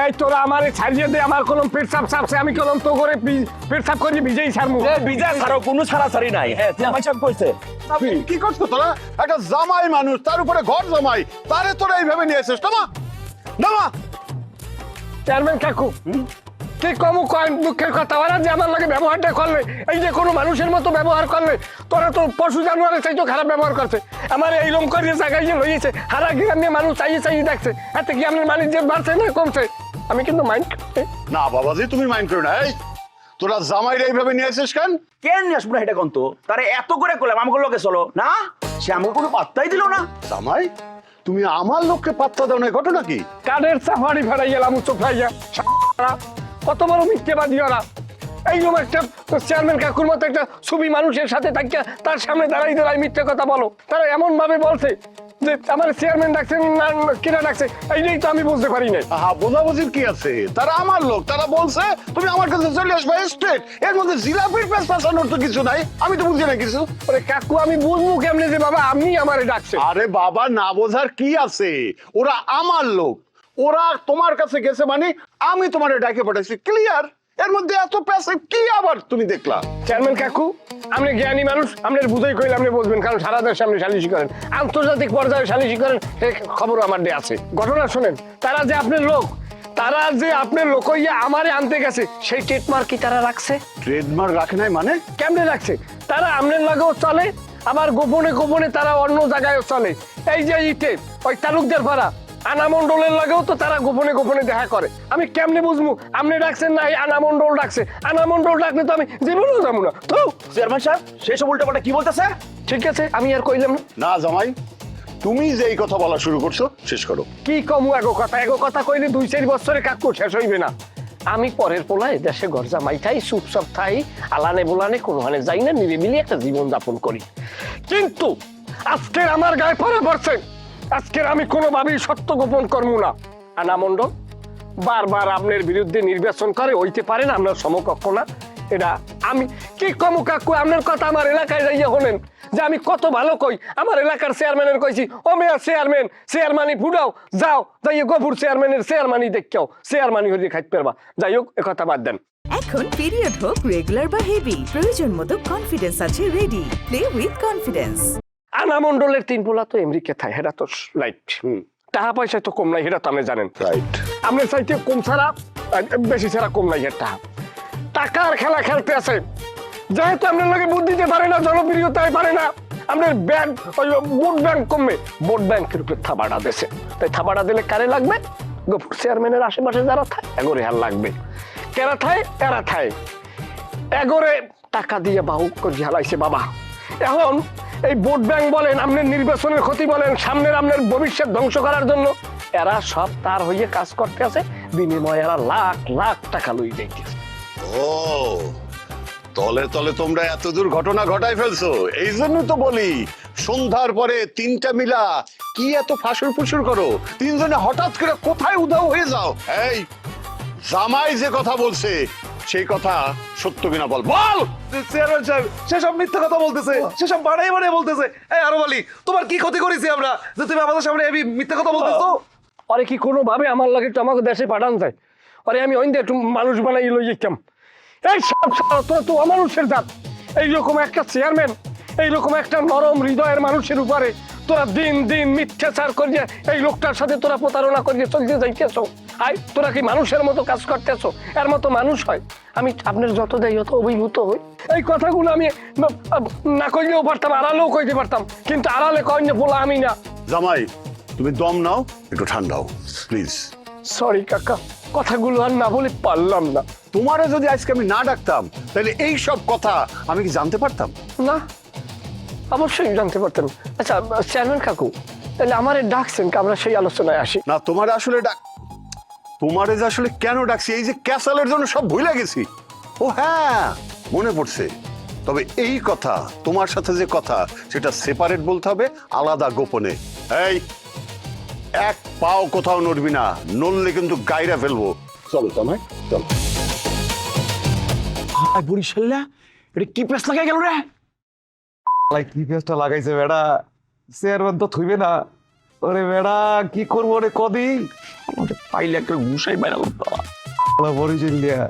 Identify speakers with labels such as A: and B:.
A: এই তোরা আমারে ছাড়িয়ে দে, আমার কলম পেট সাপ সাপছে, আমি কলম তো করে পেট সাপ করে ভিজেই ছাড়মু।
B: বিজা ছাড়ো, কোনো ছাড়াছাড়ি নাই। হ্যাঁ জামাই সাহেব কইছে।
C: কি করছো তোরা? একটা জামাই মানুষ, তার উপরে ঘর জামাই, তারে তোরা এইভাবে নিয়ে এসেছিস। নামা নামা।
A: চেয়ারম্যান কাকু, কি কম কয় দুঃখের কথা, ওরা যে আমার লাগে ব্যবহারটা করলে, এই যে কোনো মানুষের মতো ব্যবহার করলে, তোরা তো পশু জানোয়ারের চাইতে খারাপ ব্যবহার করছে। আমার এইরকম করে জায়গায় যে লইয়েছে, হারা গ্রামে মানুষ চাইয়ে দেখছে, এতে কি আপনার বাণিজ্য বাড়ছে না কমছে? আমি কিন্তু মাইন্ড
C: না বাবাজি, তুমি মাইন্ড করো না। এই তোরা জামাইরা এইভাবে নিয়ে এসেছিস কেন?
B: কেন নিয়ে আসবো না এটা কোন তো? তারে এত করে কইলাম আমাকে লোকে চলো না, সে আমাকে কোনো পাত্তাই দিল না।
C: জামাই, তুমি আমার লোককে পাত্তা দাও না, ঘটনা কি?
A: কাঠের সাফারি ফেরাই গেলাম চোখাইয়া, কত বড় মিথ্যেবাদী ওরা। এইরকম একটা চেয়ারম্যান কাকুর মতো একটা ছবি মানুষের সাথে থাকিয়া তার সামনে দাঁড়াই দাঁড়াই মিথ্যে কথা বলো। তারা এমন ভাবে বলছে যে আমার চেয়ারম্যান ডাকছেন না কিনা ডাকছে, এইটাই তো আমি বুঝতে পারি নাই।
C: হ্যাঁ, বোঝাবুঝির কি আছে? তারা আমার লোক, তারা বলছে তুমি আমার কাছে চলে আসবে স্ট্রেট। এর মধ্যে জিলাপির পেস পাসানোর তো কিছু নাই, আমি তো বুঝি না কিছু।
A: ওরে কাকু, আমি বুঝবো কেমনে যে বাবা আপনি আমারে ডাকছে?
C: আরে বাবা, না বোঝার কি আছে? ওরা আমার লোক, ওরা তোমার কাছে গেছে মানে আমি তোমার ডাকে পাঠাইছি, ক্লিয়ার। এর মধ্যে এত পেছে কি আবার তুমি দেখলা?
A: চেয়ারম্যান কাকু, আপনি জ্ঞানী মানুষ, আপনার বুঝাই কইলে আপনি বুঝবেন, কারণ সারা দেশে আপনি সালিশি করেন, আন্তর্জাতিক পর্যায়ে সালিশি করেন, এই খবর আমার দিয়ে আছে। ঘটনা শোনেন, তারা যে আপনার লোক, তারা যে আপনার লোক হইয়া আমারে আনতে গেছে, সেই ট্রেডমার্ক কি তারা রাখছে?
C: ট্রেডমার্ক রাখে নাই মানে?
A: কেমনে রাখছে? তারা আপনার লাগেও চলে, আবার গোপনে গোপনে তারা অন্য জায়গায়ও চলে। এই যে ইতে ওই তালুকদার পাড়া আনামন্ডলের লাগেও তো তারা গোপনে গোপনে দেখা করে। আমি কেমনে বুঝবো আপনি ডাকছেন না এই আনামন্ডল ডাকছে? আনামন্ডল ডাকলে তো আমি জীবনেও যাবো না। তো
B: চেয়ারম্যান সাহেব সেই সব উল্টাপাল্টা কি বলতেছে?
A: ঠিক আছে, আমি আর কইলাম না।
C: না জামাই, তুমি যে এই কথা বলা শুরু করছো, শেষ করো।
A: কি কমু এগো কথা কইলে 2-4 বছরে কাকু শেষ হইবে না। আমি পরের পোলায় দেশে ঘর জামাই থাই, চুপচাপ থাই, আলানে বোলানে কোনোখানে যাই না, নিরিবিলি একটা জীবন যাপন করি। কিন্তু আজকের আমার গায়ে পড়ে পড়ছে, আজকের আমি কোনোভাবেই সত্য গোপন করবো না। আনামন্ডল বারবার আপনার বিরুদ্ধে নির্বাচন করে, হইতে পারে না আপনার সমকক্ষ না। এটা আমি কি কমু কাকু, আপনার কথা আমার এলাকায় যাইয়া হলেন যে আমি কত ভালো কই। আমার এলাকার চেয়ারম্যানের কইছি, ও মেয়া চেয়ারম্যান, চেয়ারমানি ফুডাও, যাও যাইয়ে গফুর চেয়ারম্যানের চেয়ারমানি দেখেও চেয়ারমানি হয়ে খাইতে পারবা। যাই হোক, একথা বাদ দেন।
D: এখন পিরিয়ড হোক রেগুলার বা হেভি, প্রয়োজন মতো কনফিডেন্স আছে রেডি। Play with confidence.
A: আনামন্ডলের 3 পোলা তো আমেরিকা থাই, হেরা তো লাইট টাকা পয়সা তো কম নাই, হেরা তো আপনি জানেন।
C: রাইট।
A: আপনার চাইতে কম ছাড়া বেশি ছাড়া কম নাই, এর টাকার খেলা খেলতে আছে। যেহেতু আপনার লোকে বুদ্ধি দিতে পারে না, জনপ্রিয়তায় পারে না, আপনার ব্যাংক ওই ভোট ব্যাংক কমবে, ভোট ব্যাংকের উপরে থাবাড়া দেশে। তাই থাবাড়া দিলে কারে লাগবে? গফুর চেয়ারম্যানের আশেপাশে যারা থাকে এগোরে হার লাগবে। কেরা থায় এরা থায়, এগোরে টাকা দিয়ে বাহু করে হালাইছে বাবা। এখন এই ভোট ব্যাংক বলেন, আপনার নির্বাচনের ক্ষতি বলেন, সামনের আপনার ভবিষ্যৎ ধ্বংস করার জন্য এরা সব তার হইয়ে কাজ করতে আছে। বিনিময়ে এরা লাখ লাখ টাকা লই যাইতেছে।
C: ও, তলে তলে তোমরা এতদূর ঘটনা ঘটাই ফেলছো। এই জন্য তো বলি, সন্ধ্যার পরে 3টা মিলা কি এত ফাঁসুর ফুসুর করো? 3 জনে হঠাৎ করে কোথায় উধাও হয়ে যাও? এই জামাই যে কথা বলছে সেই কথা সত্য কিনা বল, বল।
E: চেয়ারম্যান সাহেব সেসব মিথ্যা কথা বলতেছে, সেসব বাড়াই বাড়াই বলতেছে। এই আরো বলি, তোমার কি ক্ষতি করেছি আমরা যে তুমি আমাদের সামনে এই মিথ্যা কথা বলতেছো?
A: আরে কি কোনোভাবে আমার লাগে তো আমাকে দেশে পাঠান যায়? আরে আমি ওই একটু মানুষ বানাই লই যেতাম। এই সব তোরা তো অমানুষের জাত। এইরকম একটা চেয়ারম্যান, এইরকম একটা নরম হৃদয়ের মানুষের উপরে তোরা দিন দিন মিথ্যাচার করিয়ে এই লোকটার সাথে তোরা প্রতারণা করিয়ে চলতে যাইতেছ। আই তোরা কি মানুষের মতো কাজ করতেছ? এর মতো মানুষ হয়? আমি আপনার যত দেয় যত অভিভূত হই। এই কথাগুলো আমি না কইলেও পারতাম, আড়ালেও কইতে পারতাম, কিন্তু আড়ালে কইলে বলা আমি না।
C: জামাই, তুমি দম নাও, একটু ঠান্ডাও প্লিজ।
A: সরি কাকা, কথাগুলো আর না বলে পারলাম না।
C: তোমারে যদি আজকে আমি না ডাকতাম তাহলে এই সব কথা আমি কি জানতে পারতাম?
A: না, অবশ্যই জানতে পারতেন। আচ্ছা চেয়ারম্যান কাকু, তাহলে আমারে ডাকছেন, আমরা সেই আলোচনায় আসি।
C: না, তোমারে আসলে তোমারে যে আসলে কেন ডাকছি, এই যে ক্যাসালের জন্য সব ভুলে গেছি। ও হ্যাঁ, মনে পড়ছে। তবে এই কথা, তোমার সাথে যে কথা, সেটা সেপারেট বলতে হবে, আলাদা গোপনে। এই এক পাও কোথাও নড়বি না, নড়লে কিন্তু গাইরা ফেলবো। চলো জামাই, চলো।
B: বরিশাল্লা এটা কি পেস লাগাই গেল রে?
E: কি পেঁচটা লাগাইছে বেটা, চেয়ারম্যান তো থইবে না, ওরে বেড়া কি করবো রে কদি
B: পাইলে একটা ঘুষাই বাইরে করতো
E: পরিচয় দিয়া